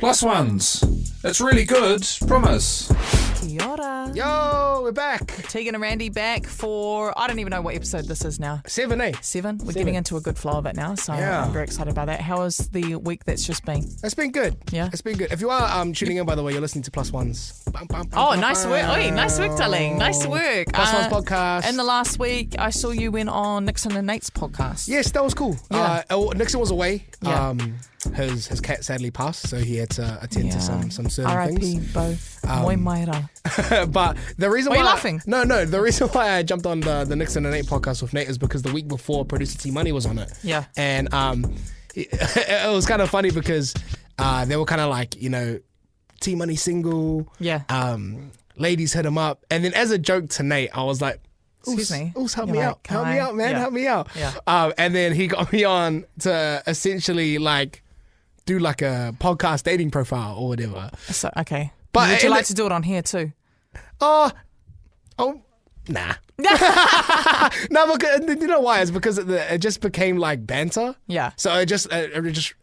Plus ones. It's really good. Promise. Kia ora. Yo, we're back. Tegan and Randy back for, I don't even know what episode this is now. 7, eh? 7. We're getting into a good flow of it now, so Yeah. I'm very excited about that. How was the week that's just been? It's been good. Yeah. It's been good. If you are tuning in, by the way, you're listening to Plus Ones. Oh, nice work. Oi, nice work, darling. Nice work. Plus Ones podcast. In the last week, I saw you went on Nixon and Nate's podcast. Yes, that was cool. Yeah. Nixon was away. Yeah. His cat sadly passed, so he had to attend to some certain R.I.P. things. Bo. Moi maira. But the reason Why why are you laughing? No, the reason why I jumped on the Nixon and Nate podcast with Nate is because the week before producer T Money was on it. Yeah. And it was kind of funny because they were kind of like, T Money single. Yeah. Ladies hit him up, and then as a joke to Nate, I was like, Excuse me. help You're me like, out. Help me out, man. Yeah. Help me out. Yeah. And then he got me on to essentially like do like a podcast dating profile or whatever. So, okay. But would you and like to do it on here too? Oh, nah. No, because you know why? It's because it just became like banter. Yeah. So it just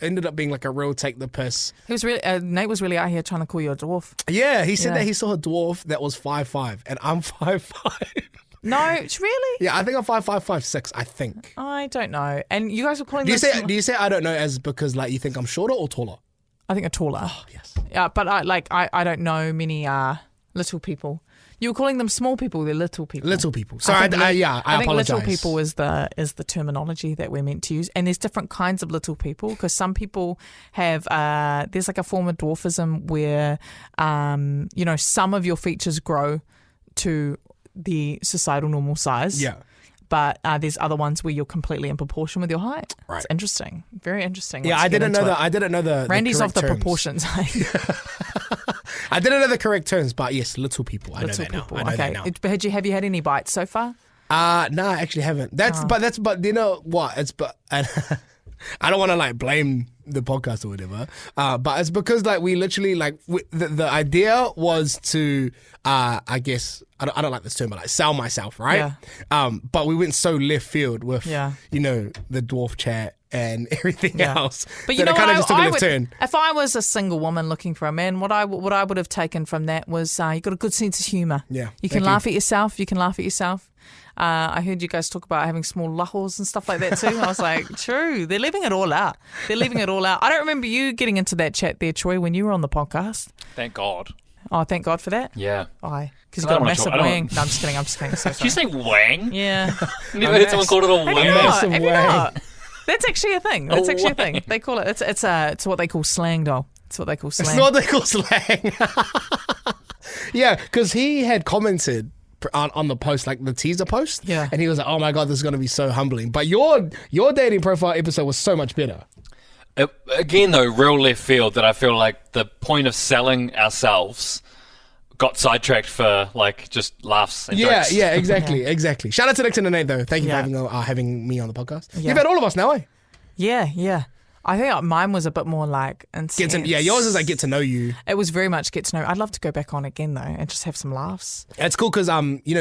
ended up being like a real take the piss. He was really Nate was really out here trying to call you a dwarf. Yeah, he said Yeah. that he saw a dwarf that was 5'5", and I'm 5'5". No, it's really? Yeah, I think I'm 5'5", 5'6", I think. I don't know. And you guys were calling Do you this... say I don't know as because like you think I'm shorter or taller? I think a taller. Oh yes. Yeah, but I don't know many little people. You were calling them small people. They're little people. Little people. Sorry, I think apologize. little people is the terminology that we're meant to use. And there's different kinds of little people because some people have there's like a form of dwarfism where some of your features grow to the societal normal size. Yeah. But there's other ones where you're completely in proportion with your height. Right. It's interesting. Very interesting. Yeah, I didn't know the Randy's off the correct terms. proportions. I didn't know the correct terms, but yes, little people. I know that now. But have you had any bites so far? No, I actually haven't. But you know what? I don't want to like blame the podcast or whatever. But it's because like we literally like the idea was to I guess I don't like this term, but like sell myself, right? Yeah. But we went so left field with Yeah. the dwarf chat and everything Yeah. else. But you that know it kind what? of just took a left turn. If I was a single woman looking for a man, what I would have taken from that was you got a good sense of humour. Yeah, You can thank laugh at yourself. You can laugh at yourself. I heard you guys talk about having small lahos and stuff like that too. I was like, true. They're leaving it all out. I don't remember you getting into that chat there, Troy, when you were on the podcast. Thank God. Oh, thank God for that. Yeah. Why? Because you I got a don't wanna massive talk- I don't wang. No, I'm just kidding. So Did you sorry. say wang? Yeah. Never heard someone call it a Have you wang. not? massive Have you wang. not? That's actually a thing. That's A actually a wang. thing. They call it. It's what they call slang, doll. It's what they call slang. It's not what they call slang. Yeah, because he had commented on the post, like the teaser post. Yeah. And he was like, oh my God, this is going to be so humbling. But your dating profile episode was so much better. Again, though, real left field that I feel like the point of selling ourselves got sidetracked for like just laughs and jokes. Yeah, exactly. Shout out to Nixon and Nate, though. Thank you Yeah. for having me on the podcast. Yeah. You've had all of us now, eh? Yeah. I think mine was a bit more like intense. Yours is like get to know you. It was very much get to know. I'd love to go back on again though and just have some laughs. It's cool because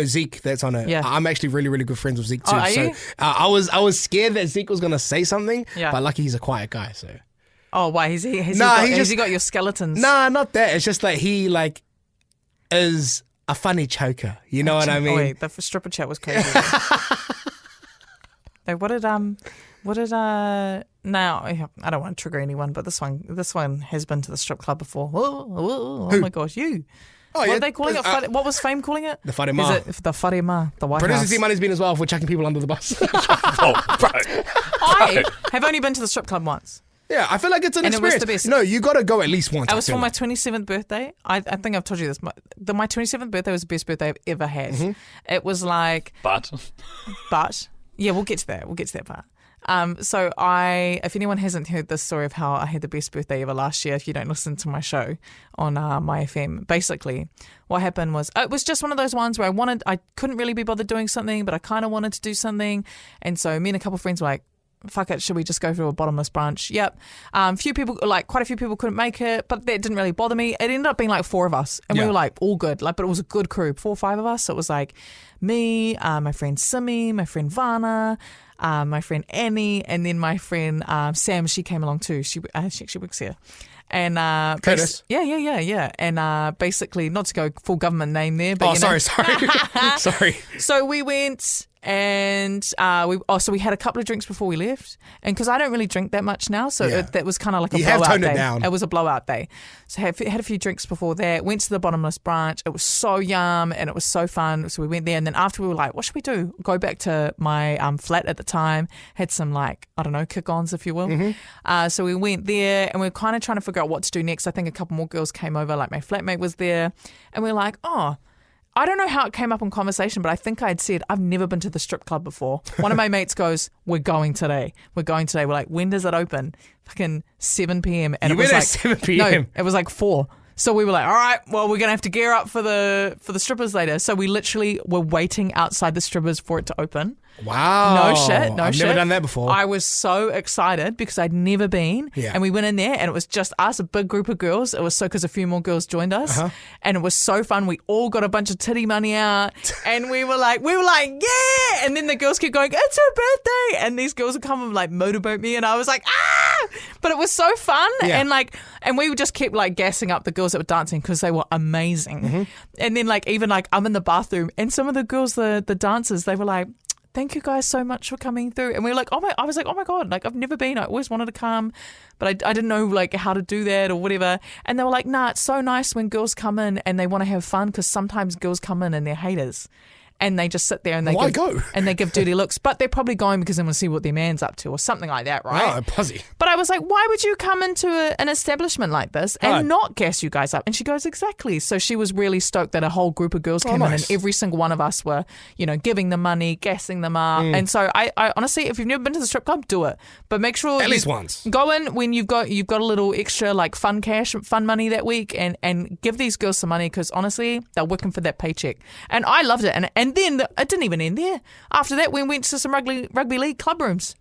Zeke that's on it. Yeah. I'm actually really, really good friends with Zeke too. Oh, are so you? I was scared that Zeke was gonna say something. Yeah. But lucky he's a quiet guy. So Oh, why has he got your skeletons? nah, not that. It's just like he like is a funny choker. You know what I mean? Oh, wait, the stripper chat was crazy. Like, now I don't want to trigger anyone, but this one has been to the strip club before. Oh my gosh, you. Oh, What yeah. are they calling it? What was Fame calling it? The wharema. Is it the wharema, the White Producer House? T Money's been as well for chucking people under the bus. Oh, bro. I have only been to the strip club once. Yeah, I feel like it's an And it was experience. the best. No, you got to go at least once. It I was feel for my like. 27th birthday. I think I've told you this. My 27th birthday was the best birthday I've ever had. Mm-hmm. It was like, But yeah, we'll get to that. We'll get to that part. So if anyone hasn't heard this story of how I had the best birthday ever last year, if you don't listen to my show on my FM, basically what happened was it was just one of those ones where I couldn't really be bothered doing something, but I kind of wanted to do something. And so me and a couple of friends were like, fuck it, should we just go to a bottomless brunch? Yep. Quite a few people couldn't make it, but that didn't really bother me. It ended up being like 4 of us, and we were like all good. Like, but it was a good crew, 4 or 5 of us. So it was like me, my friend Simi, my friend Vana, my friend Annie, and then my friend Sam. She came along too. She actually works here. And Curtis. Yeah. And basically, not to go full government name there, but sorry. Sorry. So we went and we had a couple of drinks before we left, and because I don't really drink that much now, so that was kind of like a blowout have toned day. it down. It was a blowout day. So had a few drinks before that. Went to the bottomless brunch. It was so yum and it was so fun. So we went there, and then after we were like, what should we do? Go back to my flat at the time. Had some kick-ons, if you will. So we went there, and we were kind of trying to figure out what to do next. I think a couple more girls came over. Like my flatmate was there, and we were like, oh. I don't know how it came up in conversation, but I think I'd said, I've never been to the strip club before. One of my mates goes, we're going today. We're like, when does it open? Fucking 7 p.m. And You it was went at like 7 p.m.? No, it was like 4. So we were like, all right, well, we're going to have to gear up for the strippers later. So we literally were waiting outside the strippers for it to open. Wow. No shit. I've never done that before. I was so excited because I'd never been. Yeah. And we went in there, and it was just us, a big group of girls. It was so because a few more girls joined us. And it was so fun. We all got a bunch of titty money out, and we were like, yeah. And then the girls kept going, it's her birthday. And these girls would come and like motorboat me, and I was like, ah. But it was so fun. Yeah. And we just kept like gassing up the girls that were dancing because they were amazing. And then even I'm in the bathroom, and some of the girls, the dancers, they were like, thank you guys so much for coming through. And we were like, I was like, oh my God, like I've never been. I always wanted to come, but I didn't know like how to do that or whatever. And they were like, nah, it's so nice when girls come in and they want to have fun, because sometimes girls come in and they're haters. And they just sit there and they give dirty looks, but they're probably going because they want to see what their man's up to or something like that, right? Oh, pussy. But I was like, why would you come into an establishment like this and not gas you guys up? And she goes, exactly. So she was really stoked that a whole group of girls came in, and every single one of us were, giving them money, gassing them up. And so I honestly, if you've never been to the strip club, do it. But make sure at least once. Go in when you've got a little extra like fun money that week, and give these girls some money, because honestly, they're working for that paycheck. And I loved it. And then it didn't even end there. After that, we went to some rugby league club rooms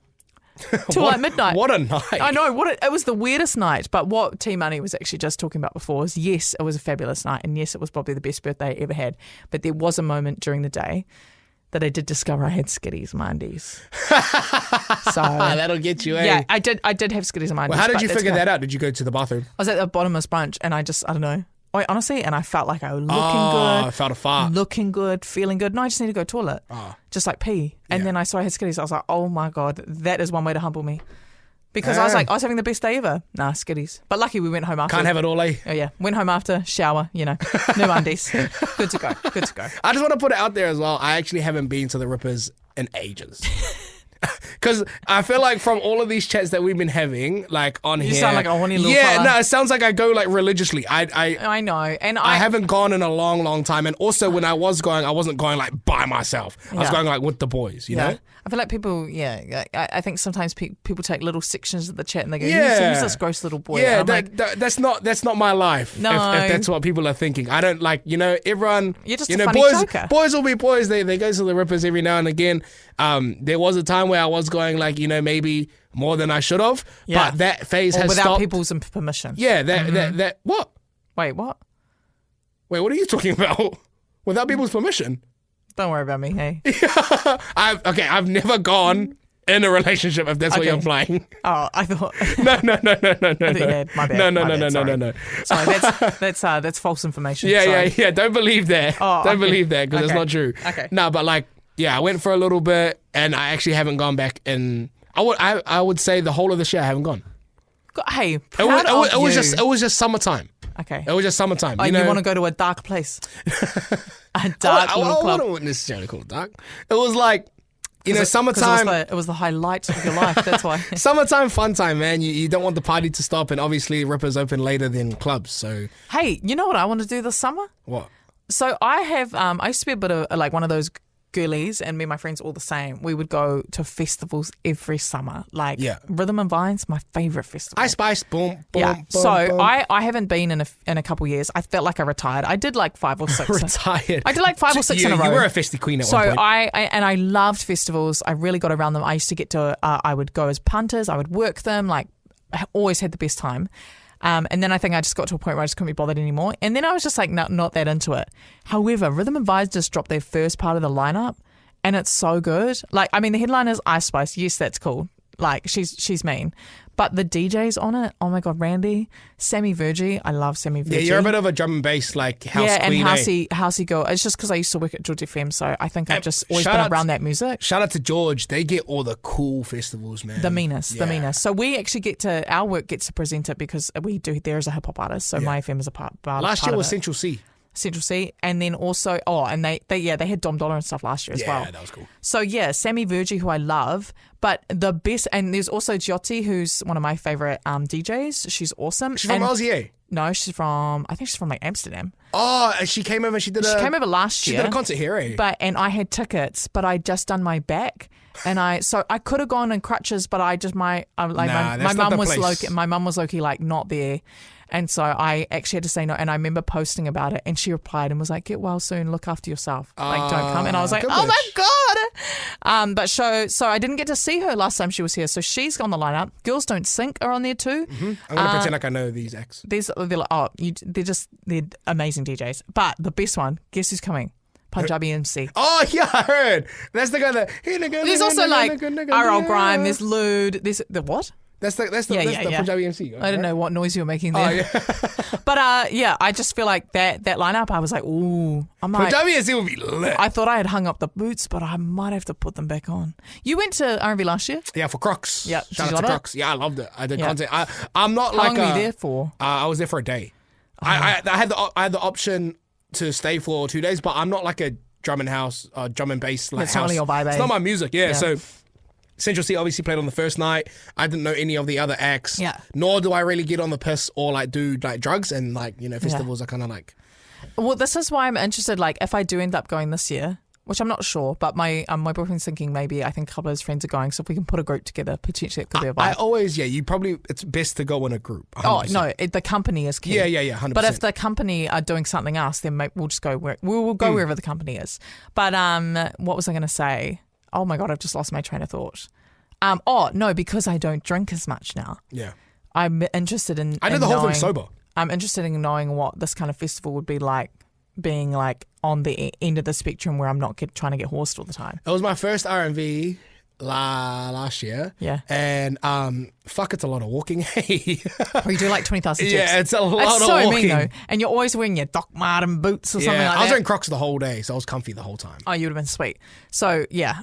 till like midnight. What a night. I know. It was the weirdest night. But what T-Money was actually just talking about before is, yes, it was a fabulous night. And yes, it was probably the best birthday I ever had. But there was a moment during the day that I did discover I had skitties in my undies. So that'll get you, eh? Yeah, I did have skitties in my undies. Well, how did you figure that out? Did you go to the bathroom? I was at the bottomless brunch, and I don't know. Honestly, and I felt like I was looking I good. felt a fart. Looking good, feeling good. No, I just need to go to the toilet. Just like pee. And then I saw I had skitties. I was like, oh my God, that is one way to humble me. Because I was having the best day ever. Nah, skitties. But lucky we went home after. Can't have it all, eh? Oh yeah, went home after, shower, new undies. Good to go. I just want to put it out there as well. I actually haven't been to the Rippers in ages. Because I feel like from all of these chats that we've been having, like on here, you sound like a horny little fella. No, it sounds like I go like religiously. I know, and I haven't gone in a long, long time. And also, when I was going, I wasn't going like by myself. I was going like with the boys. You know. I feel like people, I think sometimes people take little sections of the chat and they go, who's this gross little boy? Yeah, that's not my life. No. If that's what people are thinking. I don't like, everyone, you're just a funny joker. Boys will be boys. They go to the Rippers every now and again. There was a time where I was going like, maybe more than I should have, but that phase has without stopped. people's permission. Yeah, that what? Wait, what? Wait, what are you talking about? Without people's permission? Don't worry about me, hey. I've never gone in a relationship, if that's what you're implying. Oh, I thought. No. I thought you had. My bad. No. Sorry, that's false information. Yeah. Don't believe that. Don't believe that, because it's not true. Okay. No, but I went for a little bit, and I actually haven't gone back in. I would say the whole of the year I haven't gone. Hey, it was just summertime. Okay. It was just summertime. You want to go to a dark place. A dark little club. I wouldn't necessarily call it dark. It was like, summertime. It was the highlight of your life, that's why. Summertime, fun time, man. You don't want the party to stop, and obviously Rippers open later than clubs, so. Hey, you know what I want to do this summer? What? So I have, I used to be a bit of like one of those girlies and me and my friends all the same. We would go to festivals every summer. Like Rhythm and Vine's my favourite festival. Ice Spice, boom, boom, yeah. boom. So boom. I haven't been in a couple years. I felt like I retired. I did like 5 or 6. Retired. I did like 5 or 6 in a row. You were a festy queen at one point. So I loved festivals. I really got around them. I used to get to. I would go as punters. I would work them. Like I always had the best time. And then I think I just got to a point where I just couldn't be bothered anymore. And then I was just like, not that into it. However, Rhythm and Vibes just dropped their first part of the lineup, and it's so good. Like, I mean, the headline is Ice Spice. Yes, that's cool. Like, she's mean. But the DJs on it, oh my God, Randy, Sammy Virgie. I love Sammy Virgie. Yeah, you're a bit of a drum and bass, like, house queen. Yeah, and housey girl. It's just because I used to work at George FM, so I think I've just always been around that music. Shout out to George. They get all the cool festivals, man. The meanest. So we actually our work gets to present it because we do there as a hip hop artist. So my FM is a part Last year was Central C, and then also and they had Dom Dollar and stuff last year as well. Yeah, that was cool. So yeah, Sammy Virgie, who I love, but the best, and there's also Giotti, who's one of my favorite DJs. She's awesome. She's from Aussie. No, I think she's from like Amsterdam. Oh, and she came over. She came over last year. She did a concert here, and I had tickets, but I just done my back. And I could have gone in crutches, but my mum was low-key like not there. And so I actually had to say no. And I remember posting about it, and she replied and was like, "Get well soon. Look after yourself. Like, don't come." And I was like, "Oh my God!" But so I didn't get to see her last time she was here. So she's on the lineup. Girls Don't Sink are on there too. Mm-hmm. I'm gonna pretend like I know these acts. They're amazing DJs. But the best one, guess who's coming? Punjabi MC. Oh yeah, I heard. That's the guy that. There's also like R.L. Grime. There's Lude. There's the what? That's the Punjabi MC. Right? I don't know what noise you were making there. Oh, yeah. But I just feel like that lineup, I was like, ooh. Punjabi MC would be lit. I thought I had hung up the boots, but I might have to put them back on. You went to R&B last year? Yeah, for Crocs. Yeah. Shout out to Crocs. Yeah, I loved it. I did content. I'm not How long were you there for? I was there for a day. I had the option to stay for 2 days, but I'm not like a drum and bass like it's house. Not your vibe, it's not my music. Yeah. So Central C obviously played on the first night. I didn't know any of the other acts. Yeah. Nor do I really get on the piss or like do like drugs, and like, you know, festivals are kind of like. Well, this is why I'm interested. Like, if I do end up going this year, which I'm not sure, but my boyfriend's thinking maybe. I think a couple of his friends are going, so if we can put a group together, potentially it could be a vibe. It's best to go in a group. 100%. Oh no, the company is key. Yeah, 100%. But if the company are doing something else, then we'll just go we'll go wherever the company is. But what was I going to say? Oh my God, I've just lost my train of thought. No, because I don't drink as much now. Yeah, I'm interested in. I did the whole thing sober. I'm interested in knowing what this kind of festival would be like, being like on the end of the spectrum where I'm not trying to get horsed all the time. It was my first R&B last year. Yeah. And it's a lot of walking. Hey. Or you do like 20,000 steps. Yeah, it's a lot of so walking. Mean though. And you're always wearing your Doc Marten boots or something like that. I was wearing Crocs the whole day, so I was comfy the whole time. Oh, you would have been sweet. So yeah,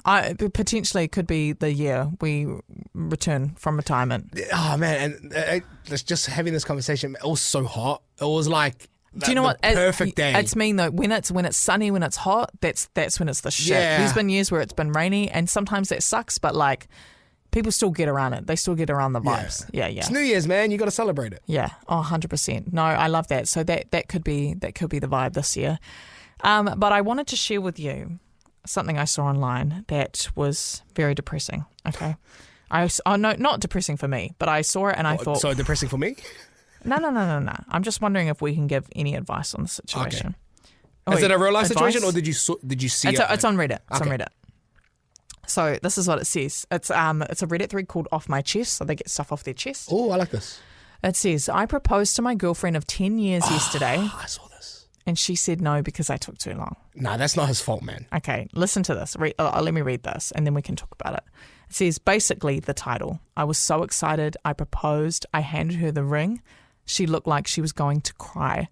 potentially could be the year we return from retirement. Oh man, and just having this conversation, it was so hot. It was like, do you know what? Perfect day. It's mean though. When it's sunny, when it's hot, that's when it's the shit. Yeah. There's been years where it's been rainy, and sometimes that sucks. But like, people still get around it. They still get around the vibes. Yeah. It's New Year's, man. You got to celebrate it. Yeah. Oh, 100%. No, I love that. So that could be the vibe this year. But I wanted to share with you something I saw online that was very depressing. Okay. No, not depressing for me, but I saw it and I thought. So depressing for me? No. I'm just wondering if we can give any advice on the situation. Okay. Is it a real life situation, or did you see it? It's on Reddit. It's on Reddit. So this is what it says. It's a Reddit thread called Off My Chest, so they get stuff off their chest. Oh, I like this. It says, I proposed to my girlfriend of 10 years yesterday. I saw this. And she said no because I took too long. Nah, that's not his fault, man. Okay, listen to this. Let me read this and then we can talk about it. It says, basically the title. I was so excited. I proposed. I handed her the ring. She looked like she was going to cry.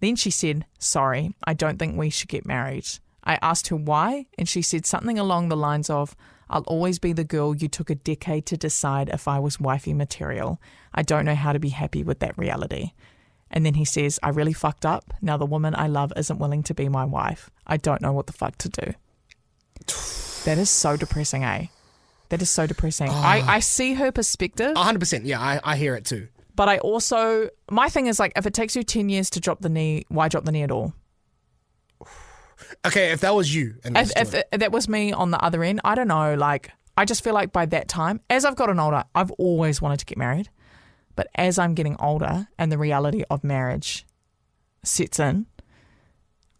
Then she said, sorry, I don't think we should get married. I asked her why, and she said something along the lines of, I'll always be the girl you took a decade to decide if I was wifey material. I don't know how to be happy with that reality. And then he says, I really fucked up. Now the woman I love isn't willing to be my wife. I don't know what the fuck to do. That is so depressing, eh? That is so depressing. I see her perspective. 100%. Yeah, I hear it too. But I also, my thing is like, if it takes you 10 years to drop the knee, why drop the knee at all? Okay, if that was you, and If that was me on the other end, I don't know. Like, I just feel like by that time, as I've gotten older, I've always wanted to get married. But as I'm getting older and the reality of marriage sets in,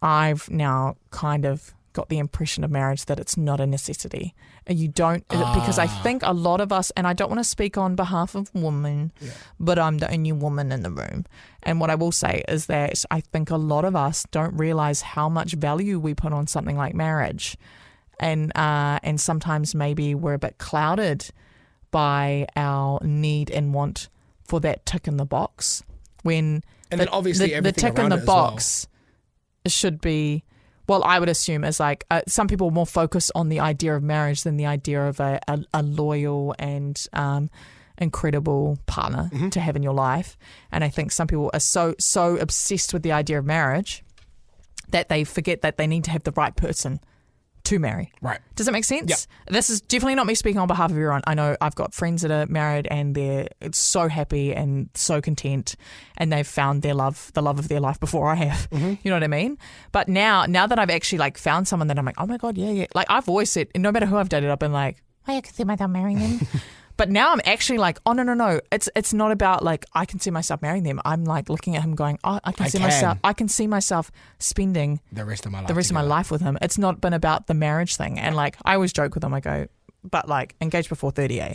I've now kind of got the impression of marriage that it's not a necessity. You don't, because I think a lot of us, and I don't want to speak on behalf of women, but I'm the only woman in the room. And what I will say is that I think a lot of us don't realize how much value we put on something like marriage. And sometimes maybe we're a bit clouded by our need and want for that tick in the box. Then obviously the tick in the box should be, well, I would assume is like some people more focus on the idea of marriage than the idea of a loyal and incredible partner to have in your life. And I think some people are so obsessed with the idea of marriage that they forget that they need to have the right person to marry. Right. Does that make sense? Yeah. This is definitely not me speaking on behalf of everyone. I know I've got friends that are married and they're so happy and so content and they've found the love of their life before I have. You know what I mean? But now that I've actually like found someone that I'm like, oh my God, yeah. Like I've always said, no matter who I've dated, I've been like, oh, I can see myself marrying them. But now I'm actually like, oh no. It's not about like I can see myself marrying them. I'm like looking at him going, oh, I can see myself spending the rest of my life with him. It's not been about the marriage thing. And like I always joke with him, I go, but like engaged before 30, eh?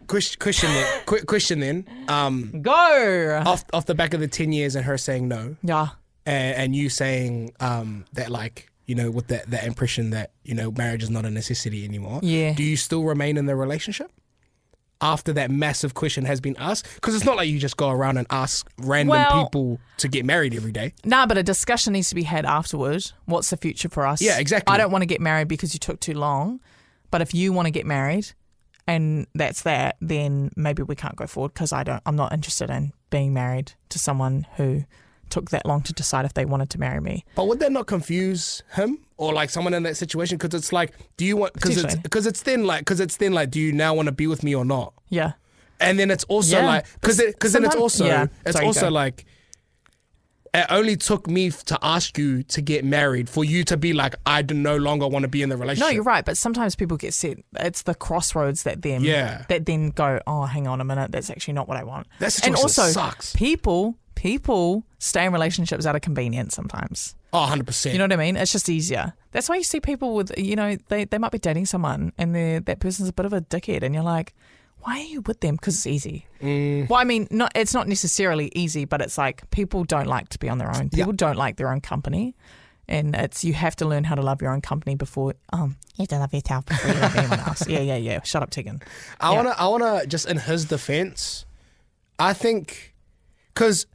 Question then. Quick question then. Go off the back of the 10 years and her saying no. Yeah. And you saying that like, you know, with that impression that, you know, marriage is not a necessity anymore. Yeah. Do you still remain in the relationship after that massive question has been asked? Because it's not like you just go around and ask random people to get married every day. Nah, but a discussion needs to be had afterwards. What's the future for us? Yeah, exactly. I don't want to get married because you took too long. But if you want to get married and that's that, then maybe we can't go forward because I'm not interested in being married to someone who took that long to decide if they wanted to marry me. But would that not confuse him or like someone in that situation? Because it's like, do you want? Because it's then like, do you now want to be with me or not? Yeah. And then it's also like, because then it's also like, it only took me to ask you to get married for you to be like, I no longer want to be in the relationship. No, you're right. But sometimes people get set. It's the crossroads that then go, oh, hang on a minute, that's actually not what I want. That situation and also, sucks. People stay in relationships out of convenience sometimes. Oh, 100%. You know what I mean? It's just easier. That's why you see people with, you know, they might be dating someone and that person's a bit of a dickhead and you're like, why are you with them? Because it's easy. Well, I mean, it's not necessarily easy, but it's like people don't like to be on their own. People don't like their own company. And you have to learn how to love your own company before, you have to love yourself before you love anyone else. Yeah. Shut up, Tegan. I wanna just in his defense, I think, because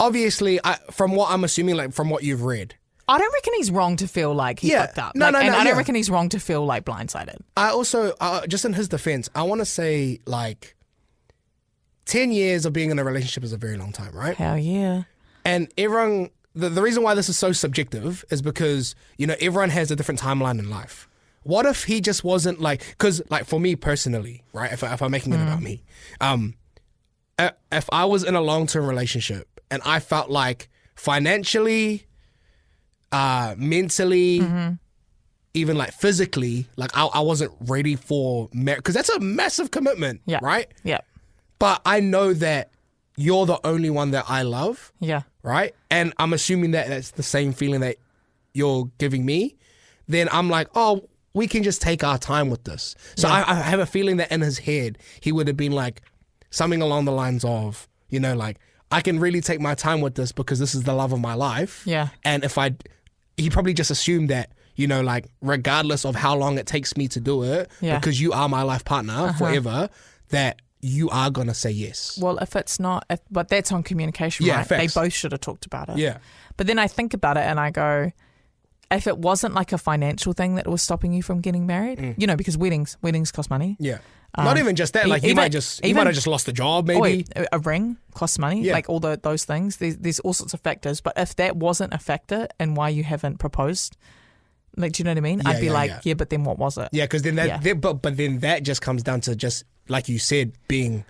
obviously, from what I'm assuming, like from what you've read, I don't reckon he's wrong to feel like he fucked up. I don't reckon he's wrong to feel like blindsided. I also, just in his defense, I want to say like 10 years of being in a relationship is a very long time, right? Hell yeah. And everyone, the reason why this is so subjective is because, you know, everyone has a different timeline in life. What if he just wasn't like, because like for me personally, right, if I'm making it about me, if I was in a long-term relationship and I felt like financially, mentally, even like physically, like I wasn't ready for marriage, because that's a massive commitment, right? Yeah. But I know that you're the only one that I love, right? And I'm assuming that that's the same feeling that you're giving me. Then I'm like, oh, we can just take our time with this. So I have a feeling that in his head, he would have been like something along the lines of, you know, like, I can really take my time with this because this is the love of my life. Yeah. And he probably just assumed that, you know, like, regardless of how long it takes me to do it, because you are my life partner forever, that you are going to say yes. Well, if it's not, but that's on communication, right? Facts. They both should have talked about it. Yeah. But then I think about it and I go, if it wasn't like a financial thing that was stopping you from getting married, you know, because weddings cost money. Yeah. Not even just that, like, he might have just lost a job, maybe. A ring costs money, like all those things. There's all sorts of factors. But if that wasn't a factor in why you haven't proposed, like, do you know what I mean? I'd be like, but then what was it? Yeah, because then but then that just comes down to just, like you said, being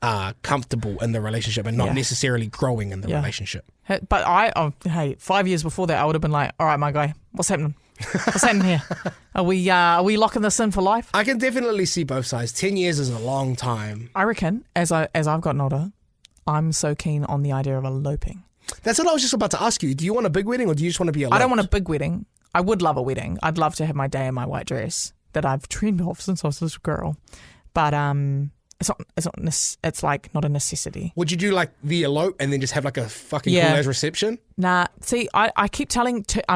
comfortable in the relationship and not necessarily growing in the relationship. But hey, 5 years before that, I would have been like, all right, my guy, what's happening? What's happening here? Are we locking this in for life? I can definitely see both sides. 10 years is a long time. I reckon as I've gotten older, I'm so keen on the idea of eloping. That's what I was just about to ask you. Do you want a big wedding or do you just want to be eloped? I don't want a big wedding. I would love a wedding. I'd love to have my day in my white dress that I've dreamed of since I was a little girl. But it's like not a necessity. Would you do like the elope and then just have like a fucking cool ass reception? Nah. See, I've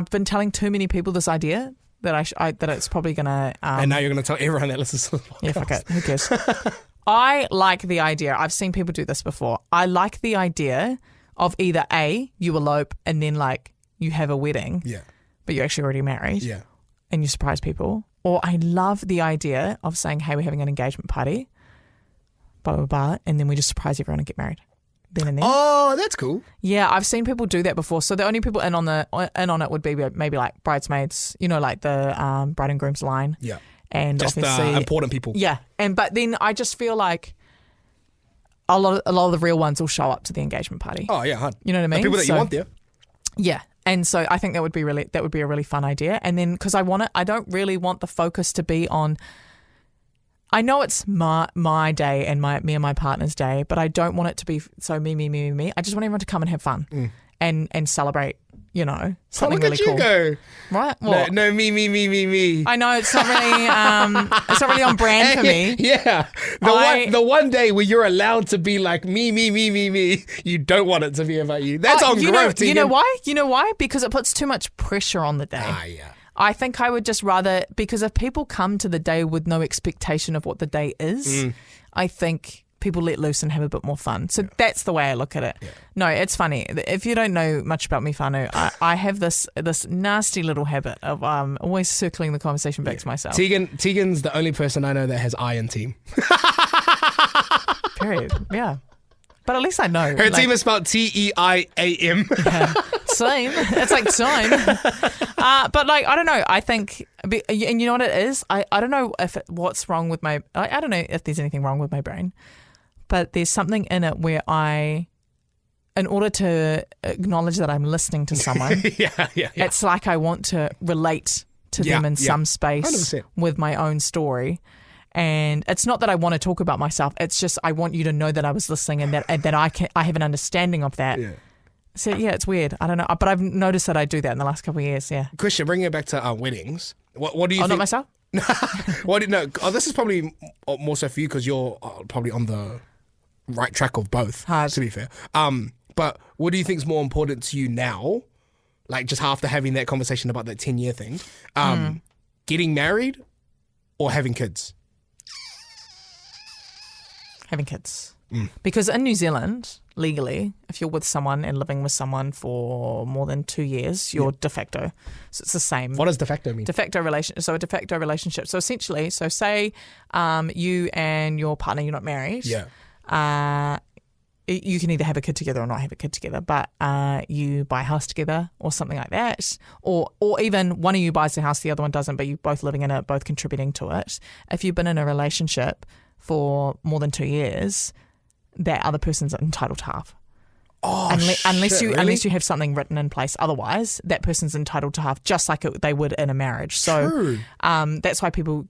been telling too many people this idea that that it's probably gonna. And now you're gonna tell everyone that listens to the podcast. Yeah, fuck it. Who cares? I like the idea. I've seen people do this before. I like the idea of either A, you elope and then like you have a wedding. Yeah. But you're actually already married. Yeah. And you surprise people. Or I love the idea of saying, hey, we're having an engagement party, blah, blah, blah, and then we just surprise everyone and get married then and there. Oh, that's cool. Yeah, I've seen people do that before. So the only people in on it would be maybe like bridesmaids, like the bride and groom's line. Yeah. And just obviously important people. Yeah. But then I just feel like a lot of the real ones will show up to the engagement party. Oh yeah, hun. You know what I mean? The people that you want there. Yeah. And so I think that would be a really fun idea. And then because I don't really want the focus to be on. I know it's my day and me and my partner's day, but I don't want it to be so me. I just want everyone to come and have fun and celebrate. Something really cool. Look at you go. Right? What? No, me. I know it's not really on brand for me. Yeah. The one day where you're allowed to be like me, you don't want it to be about you. That's on growth, Tegan. You know why? You know why? Because it puts too much pressure on the day. Yeah. I think I would just rather, because if people come to the day with no expectation of what the day is, I think people let loose and have a bit more fun. So that's the way I look at it. Yeah. No, it's funny. If you don't know much about me, Whānau, I have this nasty little habit of always circling the conversation back to myself. Tegan's the only person I know that has I in team. Period. Yeah. But at least I know. Her team is spelled TEIAM. Yeah. Same. It's like time. But I don't know. I think, and you know what it is? I don't know what's wrong with my, I don't know if there's anything wrong with my brain, but there's something in it where in order to acknowledge that I'm listening to someone, it's like I want to relate to them in some space 100%. with my own story. And it's not that I want to talk about myself. It's just I want you to know that I was listening and that I have an understanding of that. Yeah. So it's weird. I don't know, but I've noticed that I do that in the last couple of years. Yeah. Christian, bringing it back to weddings. What do you think? Not myself. This is probably more so for you because you're probably on the right track of both. Hard. To be fair. But what do you think is more important to you now? Like just after having that conversation about that 10-year thing, getting married or having kids? Having kids. Because in New Zealand, legally, if you're with someone and living with someone for more than 2 years, you're de facto. So it's the same. What does de facto mean? A de facto relationship. So essentially, say you and your partner, you're not married. Yeah. You can either have a kid together or not have a kid together, but you buy a house together or something like that. Or even one of you buys the house, the other one doesn't, but you're both living in it, both contributing to it. If you've been in a relationship for more than 2 years, that other person's entitled to half. Unless you have something written in place. Otherwise, that person's entitled to half, just like they would in a marriage. So True. That's why people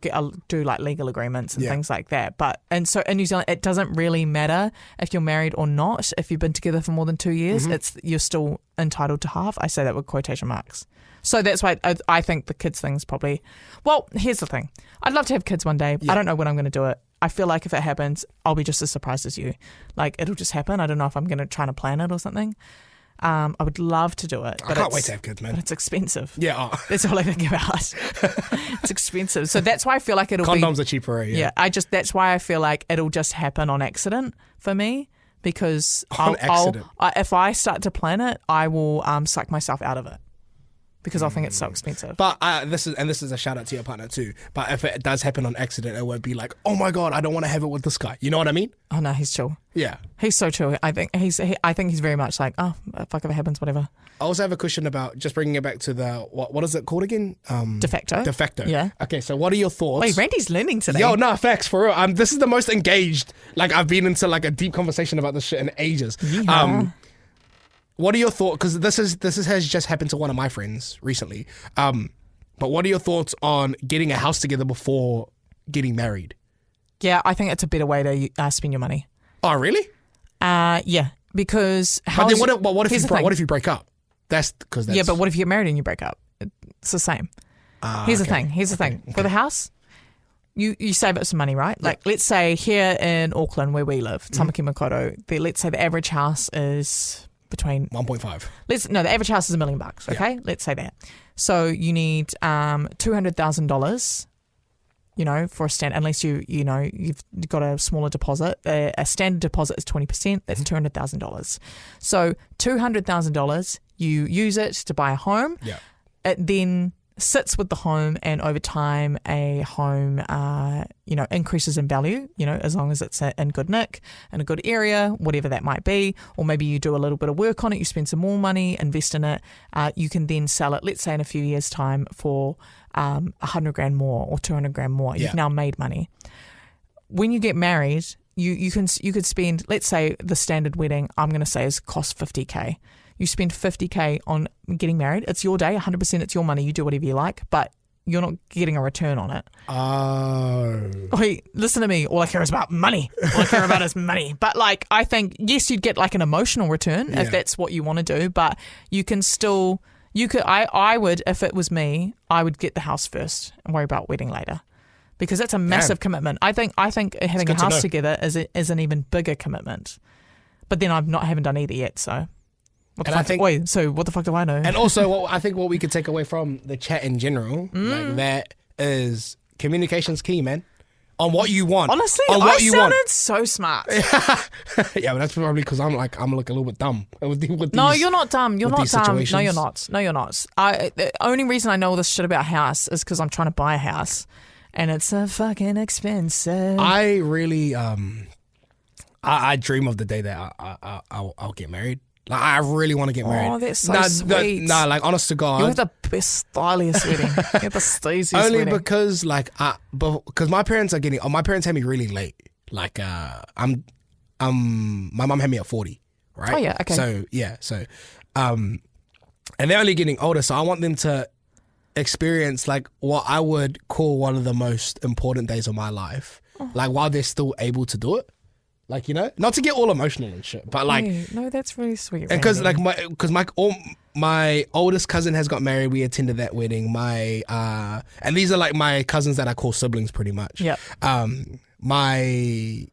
do like legal agreements and things like that. So in New Zealand, it doesn't really matter if you're married or not. If you've been together for more than 2 years, you're still entitled to half. I say that with quotation marks. So that's why I think the kids thing's probably. Well, here's the thing. I'd love to have kids one day. I don't know when I'm going to do it. I feel like if it happens, I'll be just as surprised as you. Like, it'll just happen. I don't know if I'm going to try to plan it or something. I would love to do it. I can't wait to have kids, man. But it's expensive. Yeah. That's all I think about. It's expensive. So that's why I feel like Condoms are cheaper, yeah. That's why I feel like it'll just happen on accident for me. Because if I start to plan it, I will suck myself out of it. because I think it's so expensive. But this is a shout out to your partner too. But if it does happen on accident, it won't be like, oh my god, I don't want to have it with this guy. You know what I mean? Oh no, he's chill. Yeah. He's so chill. I think he's very much like, oh, fuck if it happens, whatever. I also have a question about just bringing it back to the what is it called again? De facto. De facto. Yeah. Okay, so what are your thoughts? Wait, Randy's learning today. Yo, no, facts for real. This is the most engaged. Like I've been into like a deep conversation about this shit in ages. Yeah. What are your thoughts? Because this has just happened to one of my friends recently. But what are your thoughts on getting a house together before getting married? Yeah, I think it's a better way to spend your money. Oh, really? Yeah, because but then what if you break up? That's yeah, but what if you get married and you break up? It's the same. Here's the thing. Okay. For the house, you save up some money, right? Like let's say here in Auckland where we live, Tamaki Makaurau, let's say the average house is between 1.5. The average house is $1 million. Okay, let's say that. So you need $200,000. For a stand, unless you've got a smaller deposit. A standard deposit is 20%. That's $200,000. So $200,000, you use it to buy a home. Yeah. It then sits with the home, and over time, a home, increases in value. As long as it's in good nick, in a good area, whatever that might be, or maybe you do a little bit of work on it, you spend some more money, invest in it. You can then sell it. Let's say in a few years' time for $100,000 more or $200,000 more. You've now made money. When you get married, you could spend, let's say the standard wedding, I'm going to say is cost $50,000. You spend $50,000 on getting married. It's your day, 100%. It's your money. You do whatever you like, but you're not getting a return on it. Oh. Wait, listen to me. All I care is about money. All I care about is money. But I think yes, you'd get like an emotional return if that's what you want to do. But you can still. I would, if it was me, I would get the house first and worry about wedding later, because that's a massive commitment. I think having a house together is an even bigger commitment. But then haven't done either yet. So, what the fuck do I know? And also, what we could take away from the chat in general, like that is communication's key, man. On what you want. Honestly, I sounded so smart. Yeah, but that's probably because I'm like a little bit dumb. No, you're not dumb. You're not dumb. Situations. No, you're not. No, you're not. The only reason I know all this shit about house is because I'm trying to buy a house, and it's fucking expensive. I really, I dream of the day that I'll get married. Like, I really want to get married. Oh, that's so sweet. Like, honest to God. You have the best, styliest wedding. You have the steeziest only wedding. because, because my parents had me really late. Like, my mum had me at 40, right? Oh, yeah, okay. And they're only getting older, so I want them to experience, like, what I would call one of the most important days of my life. Like, while they're still able to do it. Like, not to get all emotional and shit, but like, no, that's really sweet. Because my oldest cousin has got married. We attended that wedding. And these are like my cousins that I call siblings, pretty much. Yeah. My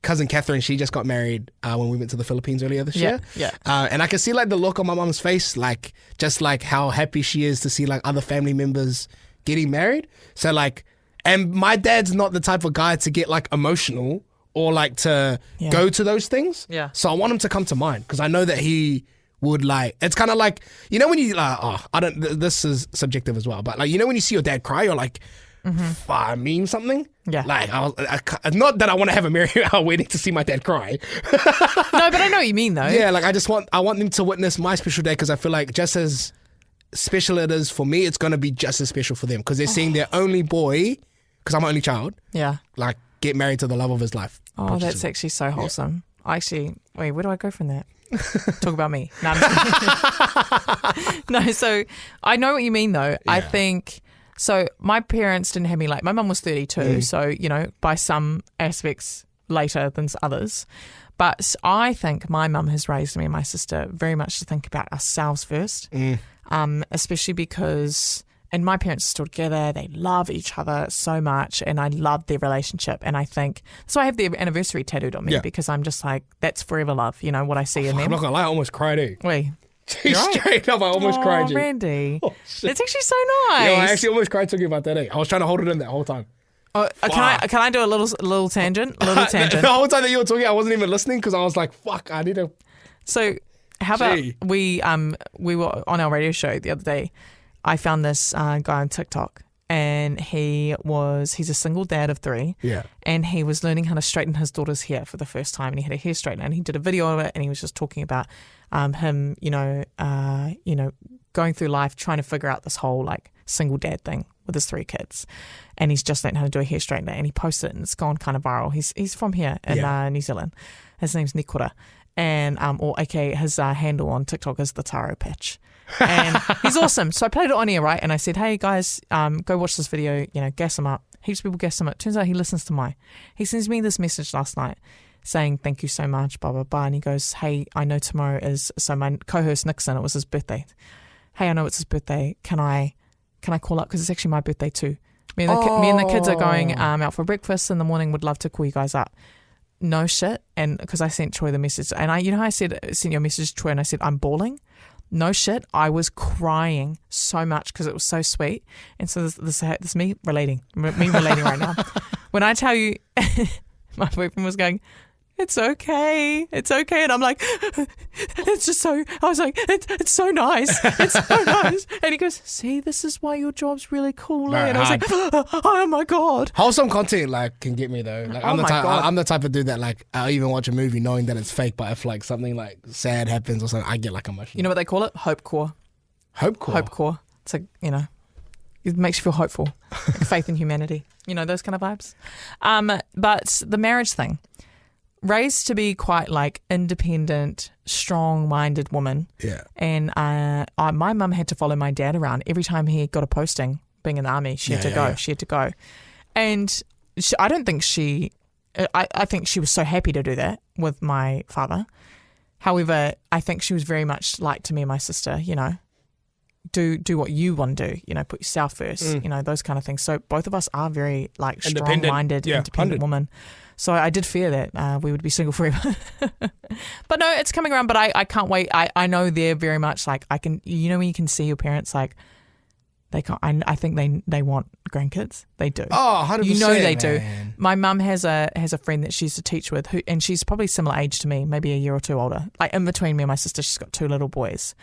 cousin Catherine, she just got married when we went to the Philippines earlier this year. Yeah. And I can see like the look on my mom's face, like just like how happy she is to see like other family members getting married. So like, and my dad's not the type of guy to get like emotional or like to go to those things. Yeah. So I want him to come to mine because I know that he would like, it's kind of like, when you like, this is subjective as well, but like, when you see your dad cry, you're like, I mean something. Yeah. Like, not that I want to have a wedding to see my dad cry. No, but I know what you mean though. Yeah, like I want them to witness my special day because I feel like just as special it is for me, it's going to be just as special for them because they're seeing their only boy, because I'm an only child. Yeah. Like, get married to the love of his life. Oh, that's actually so wholesome. Yeah. Wait, where do I go from that? Talk about me. No, no, so I know what you mean though. Yeah. I think, so my parents didn't have me late. My mum was 32, so, by some aspects later than others. But I think my mum has raised me and my sister very much to think about ourselves first, especially because... And my parents are still together. They love each other so much, and I love their relationship. And I think so. I have their anniversary tattooed on me because I'm just like, that's forever love. What I see in them. I'm not gonna lie, I almost cried. Wait, straight up, I almost cried. Randy, it's actually so nice. Yo, I actually almost cried talking about that. I was trying to hold it in that whole time. Can I do a little tangent? A little tangent. The whole time that you were talking, I wasn't even listening because I was like, "Fuck, I need to." So, how about we were on our radio show the other day. I found this guy on TikTok, and he's a single dad of 3. Yeah. And he was learning how to straighten his daughter's hair for the first time, and he had a hair straightener, and he did a video of it, and he was just talking about him, going through life trying to figure out this whole like single dad thing with his 3 kids, and he's just learned how to do a hair straightener, and he posted it, and it's gone kind of viral. He's from here in New Zealand. His name's Nikora, and his handle on TikTok is the Taro Patch. And he's awesome. So I played it on here, right? And I said, hey guys, go watch this video, gas him up. Heaps of people gas him up. Turns out he listens to he sends me this message last night saying, thank you so much, blah, blah, blah. And he goes, hey, I know tomorrow so my co-host Nixon, it was his birthday. Hey, I know it's his birthday. Can I call up? Because it's actually my birthday too. Me and the kids are going out for breakfast in the morning. Would love to call you guys up. No shit. And because I sent Troy the message, and I sent you a message to Troy, and I said, I'm bawling. No shit, I was crying so much because it was so sweet. And so this me relating right now. When I tell you, my boyfriend was going, it's okay. And I'm like, it's so nice. It's so nice. And he goes, see, this is why your job's really cool. Very and I was like, oh my God. Wholesome content like can get me though. Like Oh my God. I'm the type of dude that like I'll even watch a movie knowing that it's fake, but if like something like sad happens or something, I get like emotional. You know what they call it? Hope core. Hope core. Hope core. It's like, it makes you feel hopeful. Like faith in humanity. Those kind of vibes. But the marriage thing. Raised to be quite like independent, strong-minded woman. Yeah. And my mum had to follow my dad around every time he got a posting. Being in the army, she had to go. Yeah. She had to go, and I don't think I think she was so happy to do that with my father. However, I think she was very much like to me and my sister. Do what you want to do. Put yourself first. Those kind of things. So both of us are very like strong-minded, independent women. So I did fear that we would be single forever. But no, it's coming around, but I can't wait. I know they're very much like, I can, when you can see your parents, like, they can't, I think they want grandkids. They do. Oh, 100%. They do. My mum has a friend that she used to teach with, and she's probably similar age to me, maybe a year or 2 older. Like in between me and my sister, she's got 2 little boys.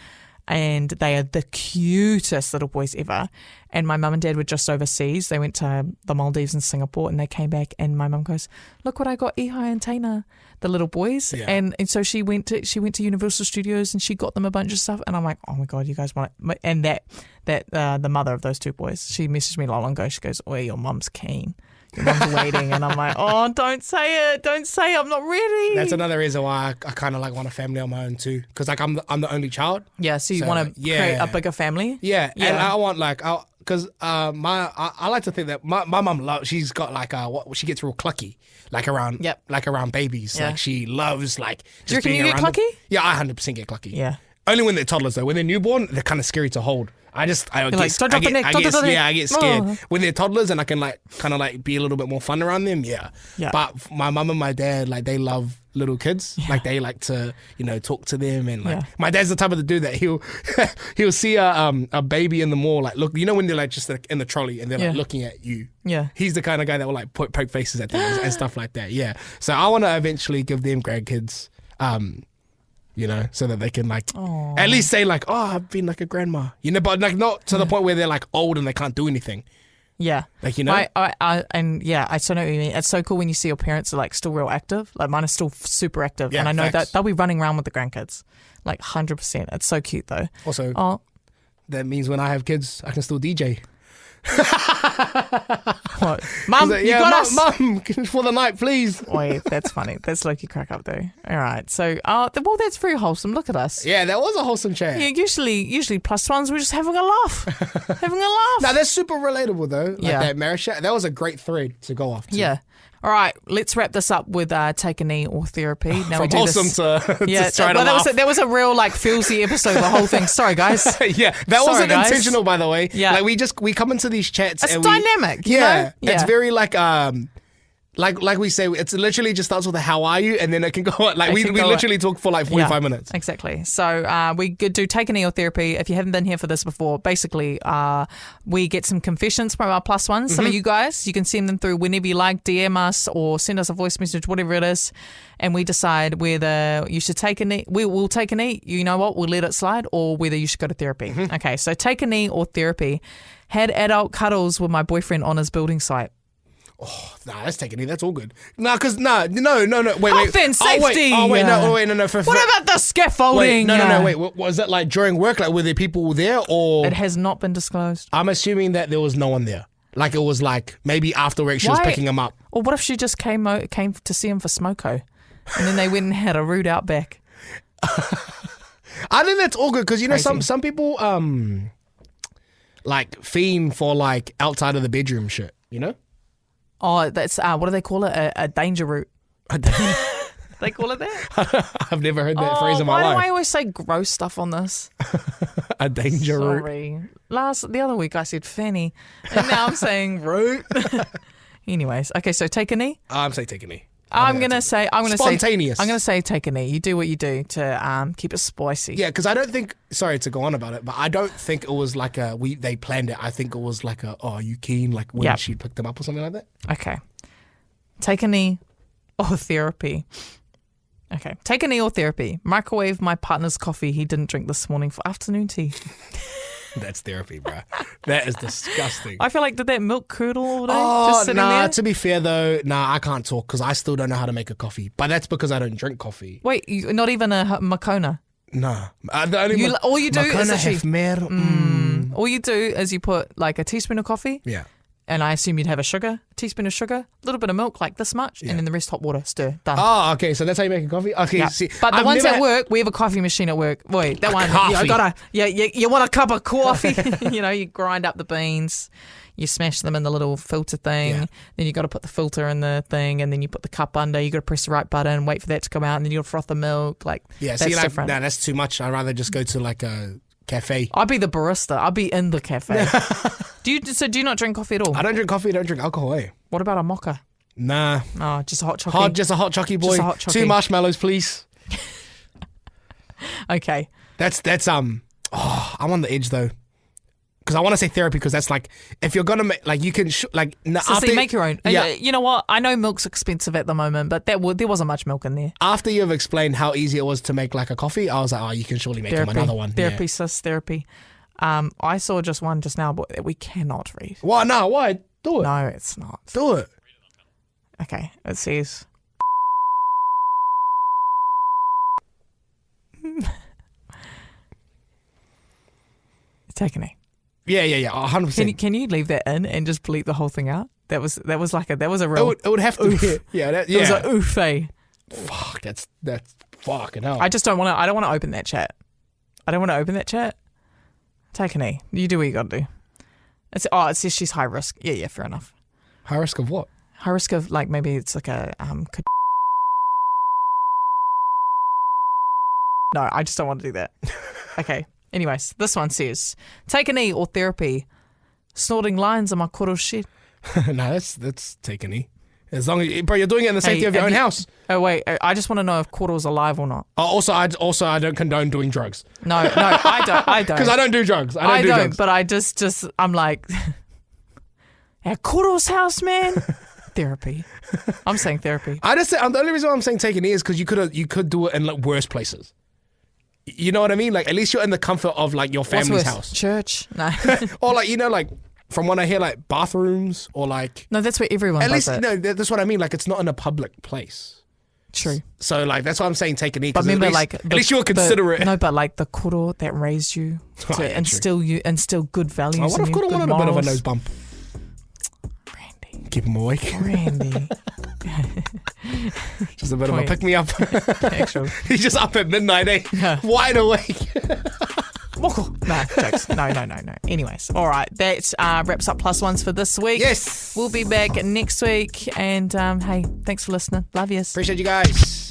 And they are the cutest little boys ever. And my mum and dad were just overseas. They went to the Maldives and Singapore, and they came back, and my mum goes, look what I got Ihai and Taina, the little boys. Yeah. And so she went to Universal Studios, and she got them a bunch of stuff. And I'm like, oh my God, you guys want it? And that the mother of those 2 boys, she messaged me long ago. She goes, oh, your mum's keen. Your mum's waiting. And I'm like, oh, don't say it. I'm not ready. That's another reason why I kind of like want a family on my own too. Because like I'm the only child. Yeah, so you want to create a bigger family? Yeah. And I want like, because I like to think that my mum she's got like she gets real clucky like around babies. Yeah. Like she loves like just do you reckon being you get around clucky? them. Yeah, I 100% get clucky. Yeah. Only when they're toddlers though. When they're newborn, they're kind of scary to hold. I get don't drop the neck. I get scared Oh. when they're toddlers, and I can like kind of like be a little bit more fun around them. Yeah. But my mum and my dad, like they love little kids. Yeah. Like they like to talk to them, and like my dad's the type of the dude that he'll see a baby in the mall, like look, when they're like just like, in the trolley and they're like looking at you. Yeah. He's the kind of guy that will like poke faces at them and stuff like that. Yeah. So I want to eventually give them grandkids. So that they can like at least say like, oh, I've been like a grandma, but like not to the point where they're like old and they can't do anything. Yeah. Like, I so know what you mean. It's so cool when you see your parents are like still real active. Like mine is still super active. Yeah, and I know that they'll be running around with the grandkids. Like 100%. It's so cute though. Also, that means when I have kids, I can still DJ. What? Mum, you got us? Mum, for the night, please. Wait, that's funny. That's Loki crack up though. All right. So, well, that's very wholesome. Look at us. Yeah, that was a wholesome chat. Yeah, usually plus ones, we're just having a laugh. No, that's super relatable though. Like that marriage chat. That was a great thread to go off to. Yeah. All right, let's wrap this up with take a knee or therapy. Now we do wholesome this. to try to laugh. That was a real like feelsy episode. The whole thing. Sorry, guys. Yeah, that wasn't intentional, by the way. Yeah, like we come into these chats. It's and dynamic. It's very like Like we say, it's literally just starts with a how are you, and then it can go like we literally talk for like 45 minutes. Exactly. So we could do Take an E or Therapy. If you haven't been here for this before, basically we get some confessions from our plus ones. Some of you guys, you can send them through whenever you like, DM us or send us a voice message, whatever it is, and we decide whether you should take a knee. We'll take a knee. You know what? We'll let it slide, or whether you should go to therapy. Okay. So Take a knee or Therapy. Had adult cuddles with my boyfriend on his building site. Oh, nah, that's taking it. That's all good. No. Wait. Health and safety. No. What about the scaffolding? Wait. Was that like during work? Like, were there people there, or It has not been disclosed. I'm assuming that there was no one there. Like, it was like maybe after work she was picking him up. Or what if she just came to see him for smoko, and then they went and had a rude outback? I think that's all good because you know some people like fiend for like outside of the bedroom shit. You know. Oh, that's what do they call it? A danger route. They call it that? I've never heard that phrase in my life. Why do I always say gross stuff on this? A danger route. Sorry. The other week I said fanny, and now I'm saying root. Anyways, okay. So take a knee. I'm saying take a knee. I'm gonna say spontaneous. I'm gonna say take a knee. You do what you do to keep it spicy. Yeah, because I don't think. Sorry to go on about it, but I don't think it was like they planned it. I think it was like are you keen? Like when she picked them up or something like that. Okay. Take a knee or therapy. Okay. Take a knee or therapy. Microwave my partner's coffee he didn't drink this morning for afternoon tea. That's therapy, bro. That is disgusting. I feel like, did that milk curdle all day? Oh, just sitting there? To be fair though, I can't talk because I still don't know how to make a coffee. But that's because I don't drink coffee. Wait, not even a Makona? No. All you do is all you do is you put like a teaspoon of coffee. Yeah. And I assume you'd have a teaspoon of sugar, a little bit of milk, like this much, and then the rest hot water, stir, done. Oh, okay. So that's how you make a coffee? Okay, yeah. see. But the ones at work, we have a coffee machine at work. Wait, that one, you want a cup of coffee? You grind up the beans, you smash them in the little filter thing, then you got to put the filter in the thing, and then you put the cup under, you got to press the right button, wait for that to come out, and then you got to froth the milk. That's different. No, that's too much. I'd rather just go to like a cafe. I'd be the barista. I'd be in the cafe. Do you not drink coffee at all? I don't drink coffee. I don't drink alcohol. What about a mocha? Nah. Oh, just a hot chocolate. Just a hot chocolate, boy. 2 marshmallows, please. Okay. That's I'm on the edge though. Because I want to say therapy because that's like, if you're going to make, like, you can, make your own. Yeah. You know what? I know milk's expensive at the moment, but there wasn't much milk in there. After you've explained how easy it was to make like a coffee, I was like, you can surely make him another one. Therapy, sis, therapy. I saw just one just now, but we cannot read. Why? No, why? Do it. No, it's not. Do it. Okay, it says... Take a knee. Yeah, 100%. Can you leave that in and just bleep the whole thing out? That was a real. It would have to oof. be. Yeah, it was a oof. Fuck, that's fucking hell. I just don't want to. I don't want to open that chat. Take a knee. You do what you got to do. It says she's high risk. Yeah, fair enough. High risk of what? High risk of like maybe it's like a No, I just don't want to do that. Okay. Anyways, this one says, take a knee or therapy. Snorting lines on my koro shit. No, that's take a knee. As long as, bro, you're doing it in the safety of your own house. Oh wait, I just want to know if Koro's alive or not. Also, I don't condone doing drugs. No, I don't. Because I don't do drugs. I don't. But I just I'm like, at Koro's house, man. Therapy. I'm saying therapy. The only reason I'm saying take a knee is because you could do it in like worse places. You know what I mean? Like, at least you're in the comfort of like your family's house. Church? No. Or like, like from what I hear, like bathrooms or like. No, that's where everyone does it. No, that's what I mean. Like, it's not in a public place. True. So like, that's why I'm saying take a knee. But remember, at least you're considerate. No, but like the koro that raised you to instill good values. What if koro wanted a bit of a nose bump? Randy. Keep him awake. Randy. Just a bit of a pick me up. Actually. He's just up at midnight, eh? Yeah. Wide awake. No, jokes. No. Anyways, all right. That wraps up Plus Ones for this week. Yes. We'll be back next week. And hey, thanks for listening. Love yous. Appreciate you guys.